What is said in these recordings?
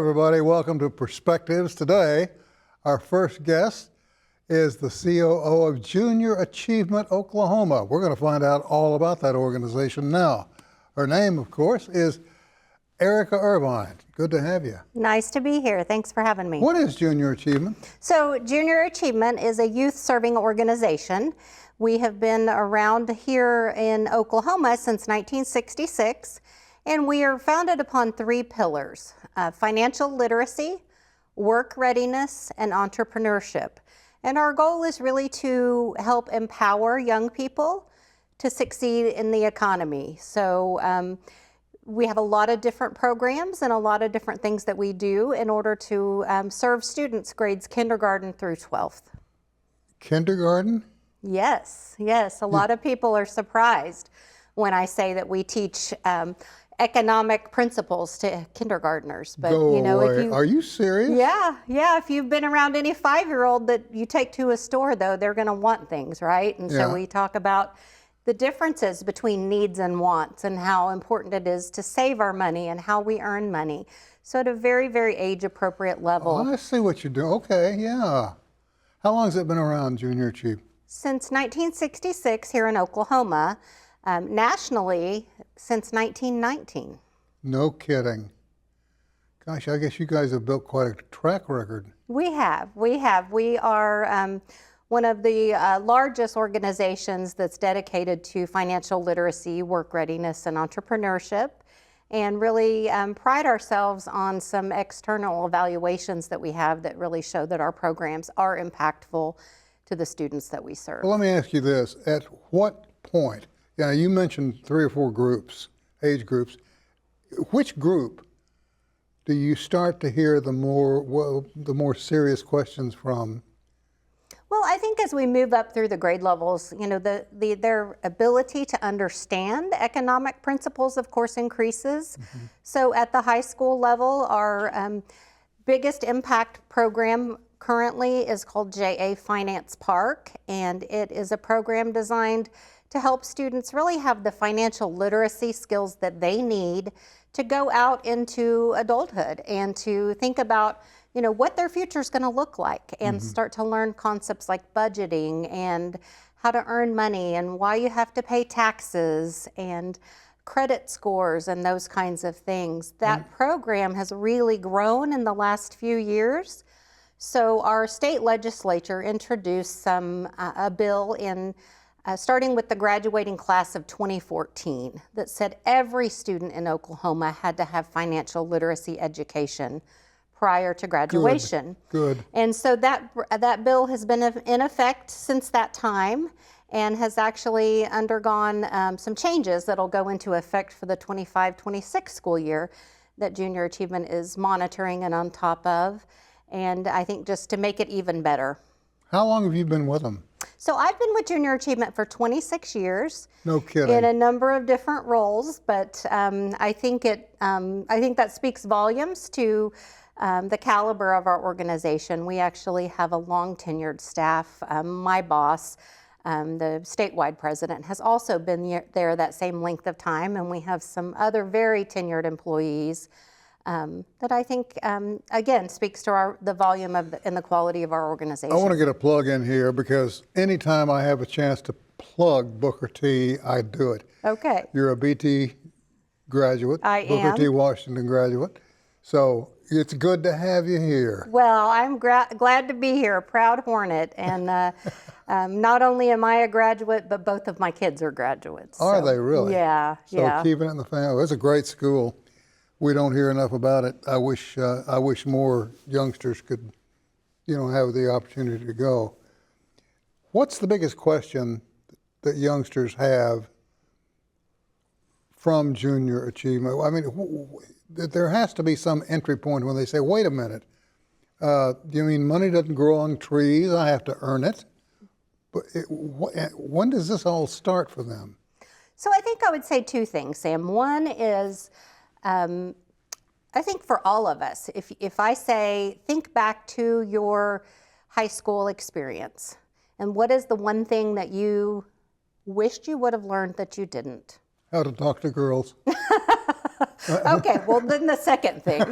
everybody. Welcome to Perspectives. Today, our first guest is the COO of Junior Achievement Oklahoma. We're going to find out all about that organization now. Her name, of course, is Erica Irvine. Good to have you. Nice to be here. Thanks for having me. What is Junior Achievement? So Junior Achievement is a youth-serving organization. We have been around here in Oklahoma since 1966, and we are founded upon three pillars: financial literacy, work readiness, and entrepreneurship. And our goal is really to help empower young people to succeed in the economy. So we have a lot of different programs and a lot of different things that we do in order to serve students grades kindergarten through 12th. Kindergarten? Yes, yes. A lot of people are surprised when I say that we teach economic principles to kindergartners. But you know, if you, are you serious? Yeah. If you've been around any 5-year-old that you take to a store, though, they're going to want things, right? And so we talk about the differences between needs and wants and how important it is to save our money and how we earn money. So at a very, very age-appropriate level. Oh, I see what you do. Okay, yeah. How long has it been around, Junior Achievement? Since 1966 here in Oklahoma. Nationally since 1919. No kidding. Gosh, I guess you guys have built quite a track record. We have. We are one of the largest organizations that's dedicated to financial literacy, work readiness, and entrepreneurship, and really pride ourselves on some external evaluations that we have that really show that our programs are impactful to the students that we serve. Well, let me ask you this. At what point, you mentioned 3 or 4 groups, age groups. Which group do you start to hear the more serious questions from? Well, I think as we move up through the grade levels, you know, their ability to understand economic principles, of course, increases. Mm-hmm. So at the high school level, our biggest impact program currently is called JA Finance Park, and it is a program designed to help students really have the financial literacy skills that they need to go out into adulthood and to think about, you know, what their future is going to look like and start to learn concepts like budgeting and how to earn money and why you have to pay taxes and credit scores and those kinds of things. That program has really grown in the last few years. So our state legislature introduced a bill in starting with the graduating class of 2014 that said every student in Oklahoma had to have financial literacy education prior to graduation. Good. And so that bill has been in effect since that time and has actually undergone some changes that'll go into effect for the 25-26 school year that Junior Achievement is monitoring and on top of, and I think just to make it even better. How long have you been with them? So I've been with Junior Achievement for 26 years. No kidding. In a number of different roles, but I think that speaks volumes to the caliber of our organization. We actually have a long tenured staff. My boss, the statewide president, has also been there that same length of time, and we have some other very tenured employees that I think, again, speaks to the volume and the quality of our organization. I want to get a plug in here because anytime I have a chance to plug Booker T, I do it. Okay. You're a BT graduate. I am. Booker T Washington graduate. So it's good to have you here. Well, I'm glad to be here, a proud Hornet. And not only am I a graduate, but both of my kids are graduates. Are they really? Yeah. So keeping it in the family. It's a great school. We don't hear enough about it. I wish more youngsters could, have the opportunity to go. What's the biggest question that youngsters have from Junior Achievement? I mean, there has to be some entry point when they say, wait a minute, you mean money doesn't grow on trees? I have to earn it. But when does this all start for them? So I think I would say 2 things, Sam. One is, I think for all of us, if I say, think back to your high school experience, and what is the one thing that you wished you would have learned that you didn't? How to talk to girls. Okay, well then the second thing.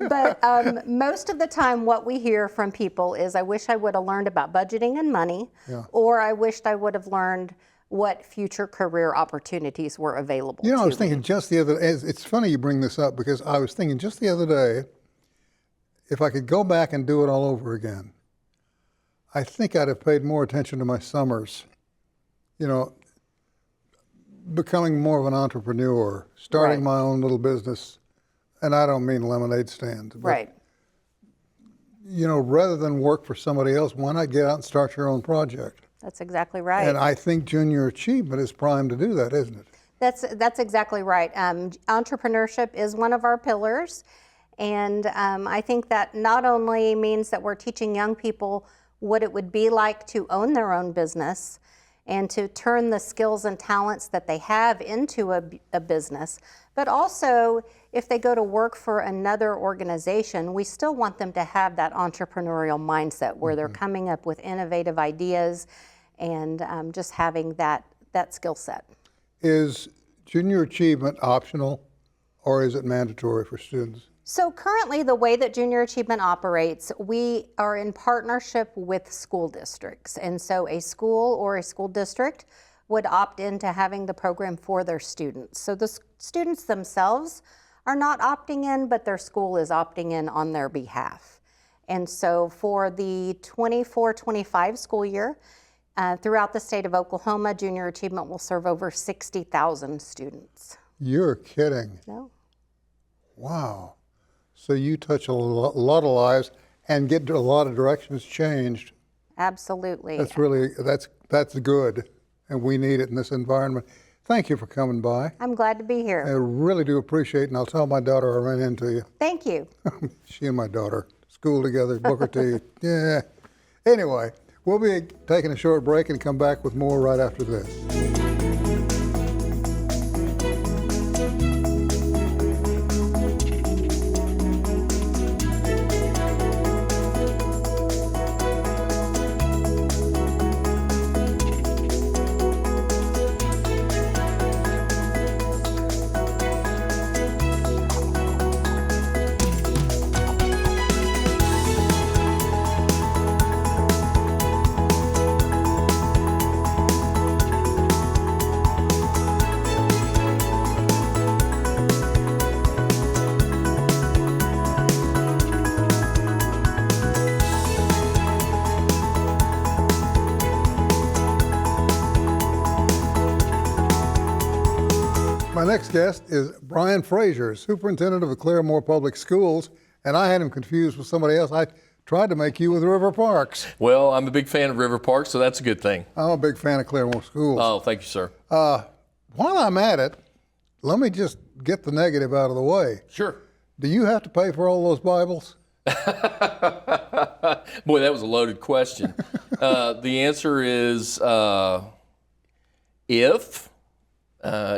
But most of the time what we hear from people is, I wish I would have learned about budgeting and money, or I wished I would have learned what future career opportunities were available You know, I was to me. thinking just the other, it's funny you bring this up, because I was thinking just the other day, if I could go back and do it all over again, I think I'd have paid more attention to my summers. You know, becoming more of an entrepreneur, starting Right. my own little business, and I don't mean lemonade stands. But, Right. you know, rather than work for somebody else, why not get out and start your own project? That's exactly right. And I think junior achievement is primed to do that, isn't it? That's exactly right. Entrepreneurship is one of our pillars, and I think that not only means that we're teaching young people what it would be like to own their own business and to turn the skills and talents that they have into a business, but also if they go to work for another organization, we still want them to have that entrepreneurial mindset where they're coming up with innovative ideas and just having that skill set. Is junior achievement optional, or is it mandatory for students? So currently, the way that Junior Achievement operates, we are in partnership with school districts. And so a school or a school district would opt into having the program for their students. So the students themselves are not opting in, but their school is opting in on their behalf. And so for the 24-25 school year, throughout the state of Oklahoma, Junior Achievement will serve over 60,000 students. You're kidding. No. Wow. So you touch a lot of lives and get a lot of directions changed. Absolutely. That's really, that's good, and we need it in this environment. Thank you for coming by. I'm glad to be I here. really do appreciate it, and I'll tell my daughter I ran into you. Thank you. She and my daughter, school together, Booker T. Yeah. Anyway, we'll be taking a short break and come back with more right after this. My next guest is Bryan Frazier, Superintendent of the Claremore Public Schools, and I had him confused with somebody else. I tried to make you with River Parks. Well, I'm a big fan of River Park, so that's a good thing. I'm a big fan of Claremore Schools. Oh, thank you, sir. While I'm at it, let me just get the negative out of the way. Sure. Do you have to pay for all those Bibles? Boy, that was a loaded question. The answer is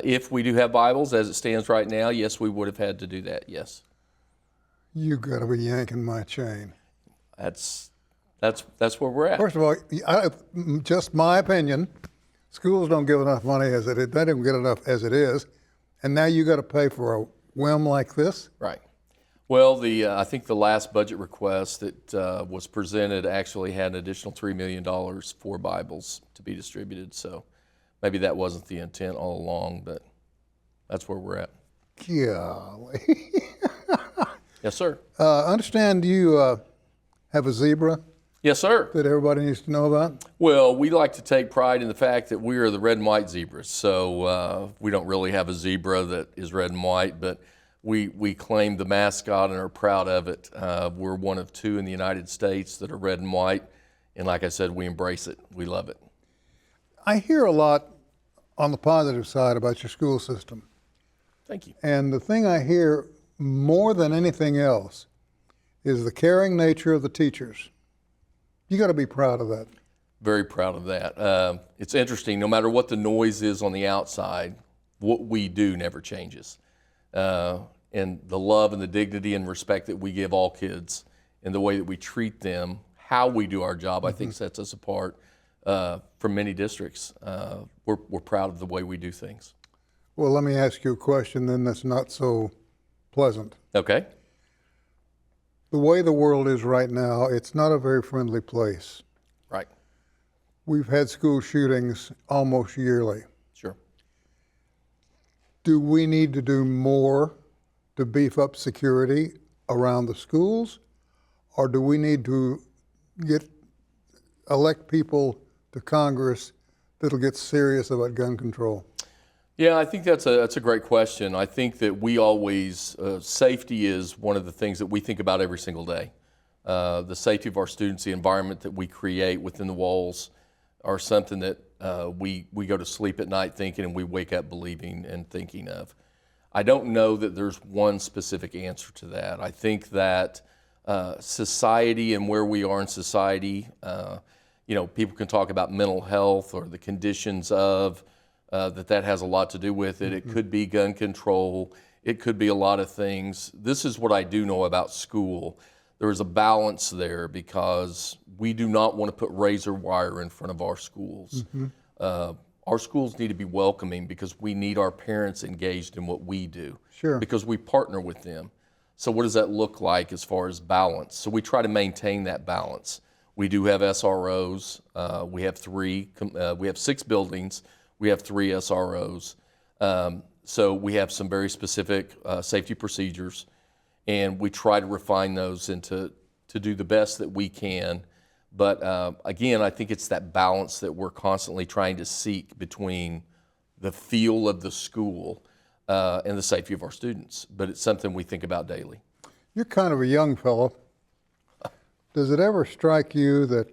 if we do have Bibles as it stands right now, yes, we would have had to do that. Yes. You got to be yanking my chain. That's where we're at. First of all, just my opinion, schools don't give enough money as it is. They don't get enough as it is, and now you got to pay for a whim like this. Right. Well, I think the last budget request that was presented actually had an additional $3 million for Bibles to be distributed. So maybe that wasn't the intent all along, but that's where we're at. Golly. Yes, sir. Understand you have a zebra Yes, sir. that everybody needs to know about? Well, we like to take pride in the fact that we are the red and white zebras. So we don't really have a zebra that is red and white, but we claim the mascot and are proud of it. We're one of two in the United States that are red and white. And like I said, we embrace it. We love it. I hear a lot on the positive side about your school system. Thank you. And the thing I hear more than anything else is the caring nature of the teachers. You got to be proud of that. Very proud of that. It's interesting, no matter what the noise is on the outside, what we do never changes. And the love and the dignity and respect that we give all kids and the way that we treat them, how we do our job, I think sets us apart from many districts. We're proud of the way we do things. Well, let me ask you a question then that's not so pleasant. Okay. The way the world is right now, it's not a very friendly place. Right. We've had school shootings almost yearly. Sure. Do we need to do more to beef up security around the schools? Or do we need to elect people to Congress that'll get serious about gun control? Yeah, I think that's a great question. I think that we always, safety is one of the things that we think about every single day. The safety of our students, the environment that we create within the walls are something that we go to sleep at night thinking and we wake up believing and thinking of. I don't know that there's one specific answer to that. I think that society and where we are in society, people can talk about mental health or the conditions of that has a lot to do with it. It could be gun control. It could be a lot of things. This is what I do know about school. There is a balance there because we do not want to put razor wire in front of our schools. Our schools need to be welcoming because we need our parents engaged in what we do. Sure. Because we partner with them. So what does that look like as far as balance? So we try to maintain that balance. We do have SROs. We have 3. We have 6 buildings. We have 3 SROs. So we have some very specific safety procedures, and we try to refine those and to do the best that we can. But again, I think it's that balance that we're constantly trying to seek between the feel of the school and the safety of our students. But it's something we think about daily. You're kind of a young fellow. Does it ever strike you that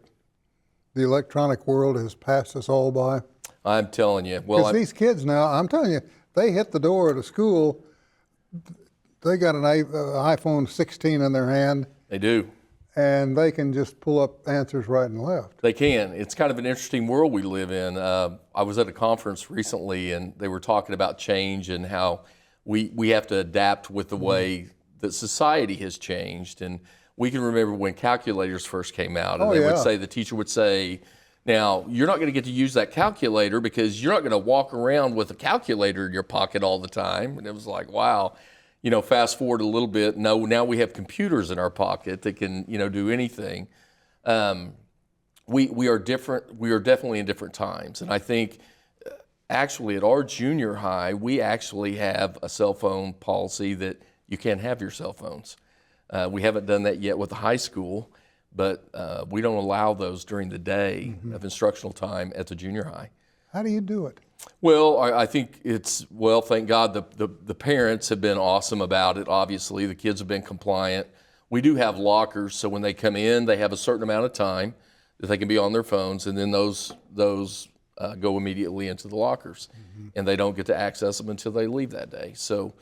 the electronic world has passed us all by? I'm telling you. Because these kids now, I'm telling you, they hit the door at a school, they got an iPhone 16 in their hand. They do. And they can just pull up answers right and left. They can. It's kind of an interesting world we live in. I was at a conference recently, and they were talking about change and how we have to adapt with the way that society has changed. And we can remember when calculators first came out, and the teacher would say, now, you're not going to get to use that calculator because you're not going to walk around with a calculator in your pocket all the time. And it was like, wow. Fast forward a little bit. No, now we have computers in our pocket that can, do anything. We are different. We are definitely in different times. And I think actually at our junior high, we actually have a cell phone policy that you can't have your cell phones. We haven't done that yet with the high school, but we don't allow those during the day of instructional time at the junior high. How do you do it? Well, I think thank God the parents have been awesome about it, obviously. The kids have been compliant. We do have lockers, so when they come in, they have a certain amount of time that they can be on their phones, and then those go immediately into the lockers, and they don't get to access them until they leave that day. So,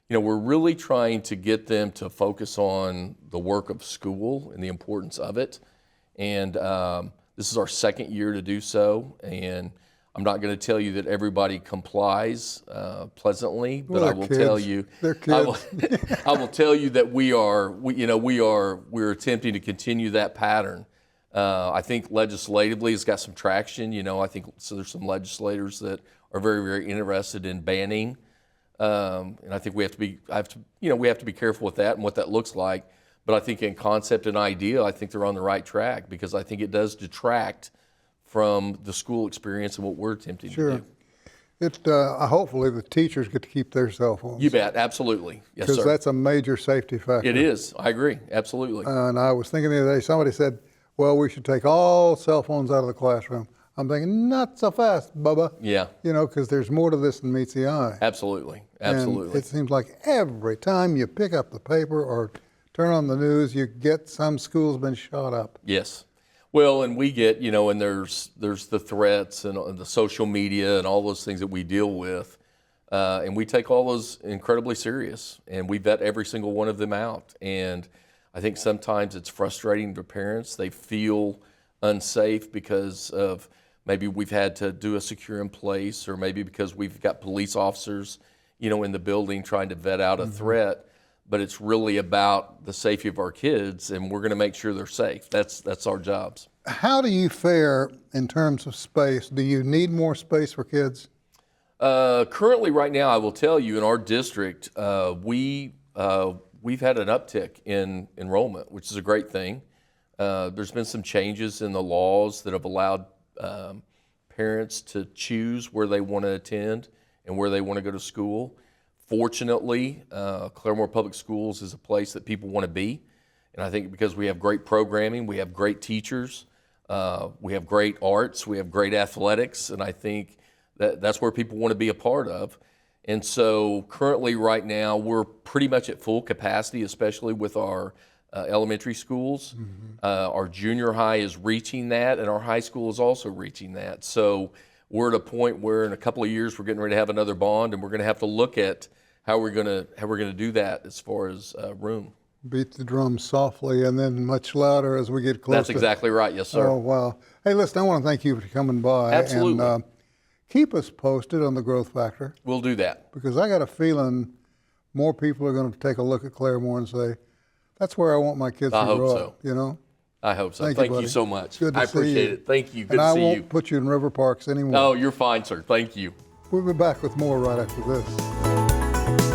we're really trying to get them to focus on the work of school and the importance of it, and this is our 2nd year to do so, and I'm not going to tell you that everybody complies pleasantly, but I will tell you, I will tell you that we're attempting to continue that pattern. I think legislatively it's got some traction. I think there's some legislators that are very, very interested in banning, and I think we have to be careful with that and what that looks like. But I think in concept and idea, I think they're on the right track because I think it does detract from the school experience and what we're attempting to do. Hopefully the teachers get to keep their cell phones. You bet, absolutely. Yes, sir. Because that's a major safety factor. It is, I agree, absolutely. And I was thinking the other day, somebody said, well, we should take all cell phones out of the classroom. I'm thinking, not so fast, Bubba. Yeah. Because there's more to this than meets the eye. Absolutely. And it seems like every time you pick up the paper or turn on the news, you get some school's been shot up. Yes. Well, and we get, and there's the threats and the social media and all those things that we deal with, and we take all those incredibly serious, and we vet every single one of them out. And I think sometimes it's frustrating to parents. They feel unsafe because of maybe we've had to do a secure in place, or maybe because we've got police officers, in the building trying to vet out a threat. But it's really about the safety of our kids, and we're going to make sure they're safe. That's our jobs. How do you fare in terms of space? Do you need more space for kids? Currently, right now, I will tell you, in our district, we've had an uptick in enrollment, which is a great thing. There's been some changes in the laws that have allowed parents to choose where they want to attend and where they want to go to school. Fortunately, Claremore Public Schools is a place that people want to be. And I think because we have great programming, we have great teachers, we have great arts, we have great athletics, and I think that's where people want to be a part of. And so currently right now, we're pretty much at full capacity, especially with our elementary schools. Our junior high is reaching that, and our high school is also reaching that. So we're at a point where in a couple of years, we're getting ready to have another bond, and we're going to have to look at how we're going to do that as far as room. Beat the drum softly and then much louder as we get closer. That's exactly right. Yes, sir. Oh, wow. Hey, listen, I want to thank you for coming by. Absolutely. And keep us posted on the growth factor, We'll do that. because I got a feeling more people are going to take a look at Claremore and say, that's where I want my kids to I hope grow so. up, you know? I hope so. Thank you, Thank you buddy. so much. Good to I see appreciate you. it. Thank you. Good And to I see won't you. put you in river parks anymore. Oh, you're fine, sir. Thank you. We'll be back with more right after this.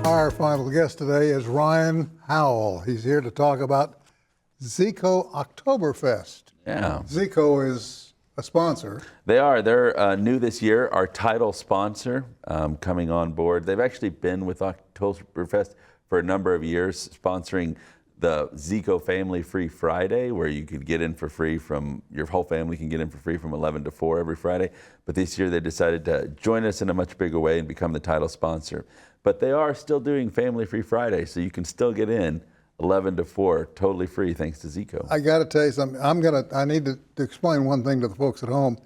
Our final guest today is Ryan Howell. He's here to talk about Zico Oktoberfest. Yeah, Zico is a sponsor. they are. They're new this year, our title sponsor coming on board. They've actually been with Oktoberfest for a number of years, sponsoring the Zico Family Free Friday, where you could get in for free from, your whole family can get in for free from 11 to 4 every Friday. But this year they decided to join us in a much bigger way and become the title sponsor. But they are still doing Family Free Friday, so you can still get in 11 to 4, totally free, thanks to Zico. I got to tell you something. I need to explain one thing to the folks at home.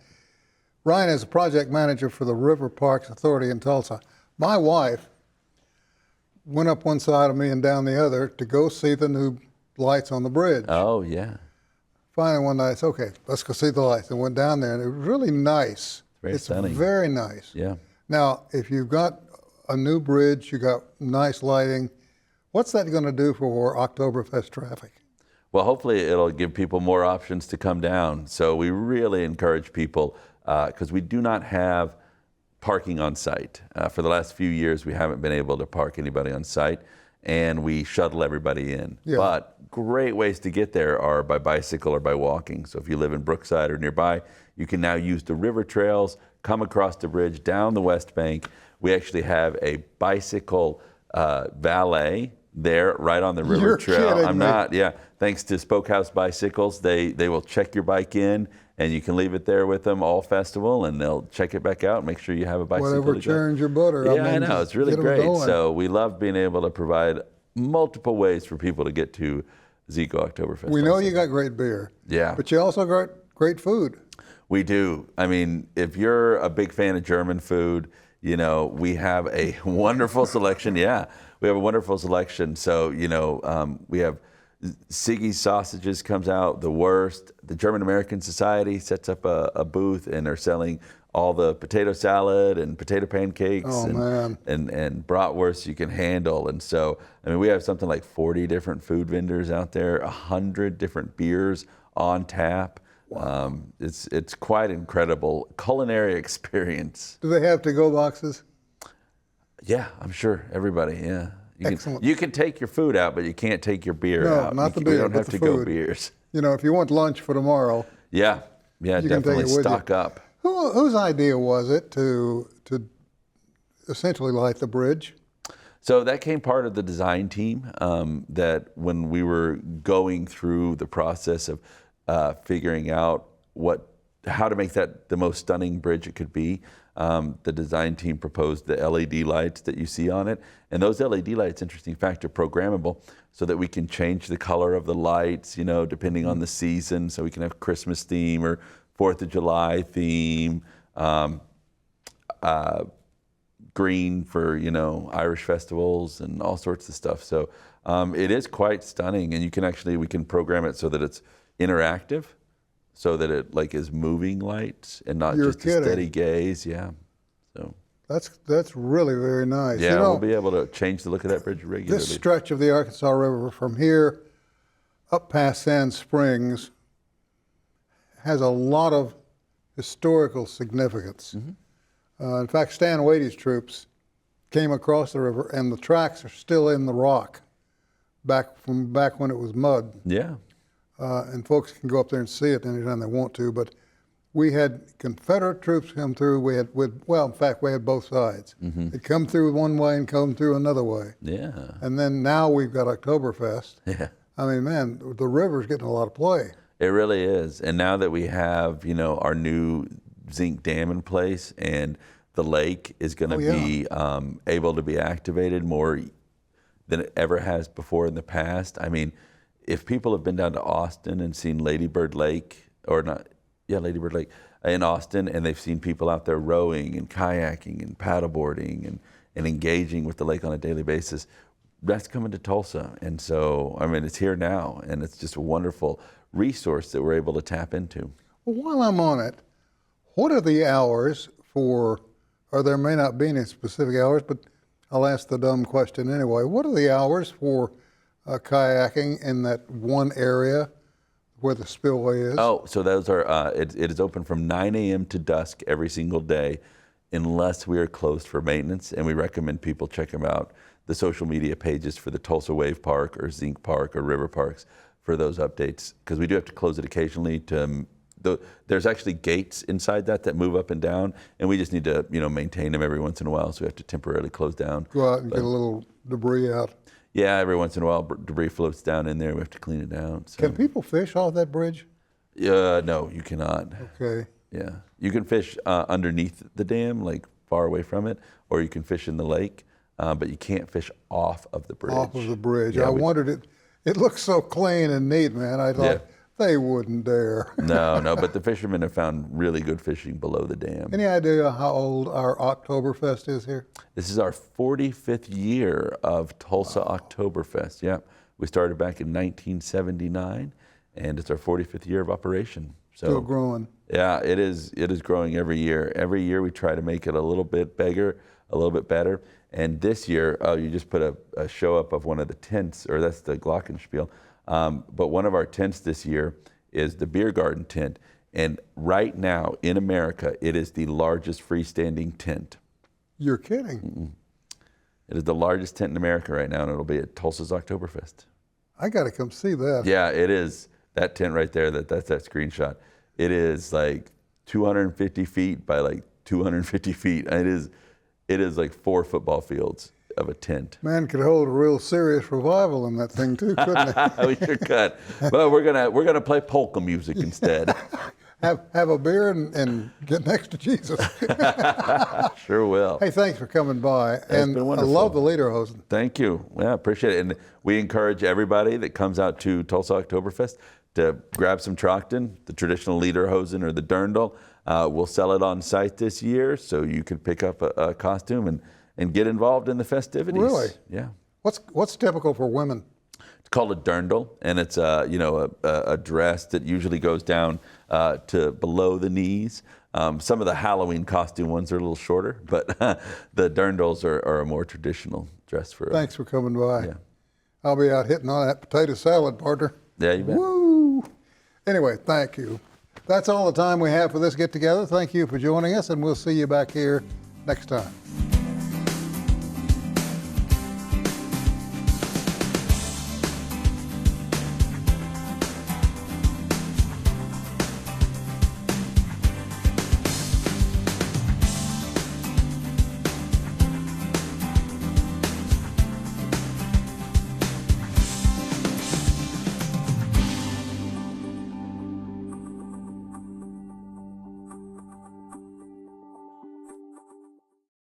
Ryan is a project manager for the River Parks Authority in Tulsa. My wife went up one side of me and down the other to go see the new lights on the bridge. Oh, yeah. Finally one night, I said, okay, let's go see the lights. And went down there, and it was really nice. Very stunning. It's very nice. Yeah. Now, if you've got a new bridge, you got nice lighting, what's that going to do for Oktoberfest traffic? Well, hopefully it'll give people more options to come down. So we really encourage people, because we do not have parking on site. For the last few years, we haven't been able to park anybody on site, and we shuttle everybody in. Yeah. But great ways to get there are by bicycle or by walking. So if you live in Brookside or nearby, you can now use the river trails, come across the bridge, down the West Bank. We actually have a bicycle valet there right on the river You're trail. kidding I'm me. not, yeah. Thanks to Spoke House Bicycles, they will check your bike in, and you can leave it there with them all festival, and they'll check it back out and make sure you have a bicycle. Whatever to go. churns your butter. Yeah, I know. just It's really get 'em great. going. So we love being able to provide multiple ways for people to get to Zico Oktoberfest. We know also. you got great beer. Yeah. But you also got great food. We do. I mean, if you're a big fan of German food, you know, we have a wonderful selection. Yeah, we have a wonderful selection. So, you know, we have Siggy's Sausages comes out, the worst. The German American Society sets up a booth, and they're selling all the potato salad and potato pancakes Oh, man. and bratwurst you can handle. And so, I mean, we have something like 40 different food vendors out there, 100 different beers on tap. Wow. It's quite incredible culinary experience. Do they have to-go boxes? Yeah, I'm sure everybody. Yeah, Excellent. You can take your food out, but you can't take your beer No, out. not the We beer, don't but have the to-go food. beers. You know, if you want lunch for tomorrow, Yeah, You can take definitely it with you. stock up. whose idea was it to essentially light the bridge? So that came part of the design team, that when we were going through the process of figuring out how to make that the most stunning bridge it could be, the design team proposed the LED lights that you see on it. And those LED lights, interesting fact, are programmable so that we can change the color of the lights, depending on the season. So we can have Christmas theme or 4th of July theme, green for, Irish festivals and all sorts of stuff. So it is quite stunning, and we can program it so that it's interactive, so that it is moving lights and not You're just kidding. a steady gaze. Yeah. So That's really very nice. yeah, we'll be able to change the look of that bridge regularly. This stretch of the Arkansas River from here up past Sand Springs has a lot of historical significance. In fact, Stan Wade's troops came across the river, and the tracks are still in the rock back when it was mud. Yeah. And folks can go up there and see it anytime they want to. But we had Confederate troops come through. In fact, we had both sides. They'd come through one way and come through another way. Yeah. And then now we've got Oktoberfest. Yeah. I mean, man, the river's getting a lot of play. It really is. And now that we have, our new zinc dam in place, and the lake is going to be able to be activated more than it ever has before in the past. I mean, if people have been down to Austin and seen Lady Bird Lake in Austin, and they've seen people out there rowing and kayaking and paddleboarding and engaging with the lake on a daily basis, that's coming to Tulsa. And so, I mean, it's here now, and it's just a wonderful resource that we're able to tap into. Well, while I'm on it, what are the hours or there may not be any specific hours, but I'll ask the dumb question anyway. What are the hours for kayaking in that one area where the spillway is? Oh, so those are, it is open from 9 a.m. to dusk every single day, unless we are closed for maintenance. And we recommend people check them out, the social media pages for the Tulsa Wave Park or Zinc Park or River Parks for those updates, because we do have to close it occasionally there's actually gates inside that move up and down, and we just need to, maintain them every once in a while, so we have to temporarily close down. Go out and get a little debris out. Yeah, every once in a while debris floats down in there, we have to clean it out. So. Can people fish off that bridge? No, you cannot. Okay. Yeah, you can fish underneath the dam, like far away from it, or you can fish in the lake, but you can't fish off of the bridge. Off of the bridge. Yeah, I wondered, it looks so clean and neat, man. I thought they wouldn't dare. No, but the fishermen have found really good fishing below the dam. Any idea how old our Oktoberfest is here? This is our 45th year of Tulsa Oktoberfest. Yeah, we started back in 1979, and it's our 45th year of operation. So, Still growing. Yeah, it is growing every year. Every year we try to make it a little bit bigger, a little bit better. And this year, you just put a show up of one of the tents, or that's the glockenspiel. But one of our tents this year is the beer garden tent. And right now in America, it is the largest freestanding tent. You're kidding. It is the largest tent in America right now, and it'll be at Tulsa's Oktoberfest. I got to come see that. Yeah, it is. That tent right there, that's that screenshot. It is like 250 feet by like 250 feet. And it is like 4 football fields of a tent. Man could hold a real serious revival in that thing too, couldn't he? We sure could. But we're gonna play polka music instead. Have a beer and get next to Jesus. Sure will. Hey, thanks for coming by. It's been I wonderful. love the lederhosen. Thank you. Yeah, appreciate it. And we encourage everybody that comes out to Tulsa Oktoberfest to grab some Trockton, the traditional lederhosen or the dirndl. We'll sell it on site this year, so you can pick up a costume and get involved in the festivities. Really? Yeah. What's typical for women? It's called a dirndl, and it's a dress that usually goes down to below the knees. Some of the Halloween costume ones are a little shorter, but the dirndls are a more traditional dress for. Thanks for coming by. Yeah. I'll be out hitting on that potato salad, partner. Yeah, you bet. Woo! Anyway, thank you. That's all the time we have for this get-together. Thank you for joining us, and we'll see you back here next time.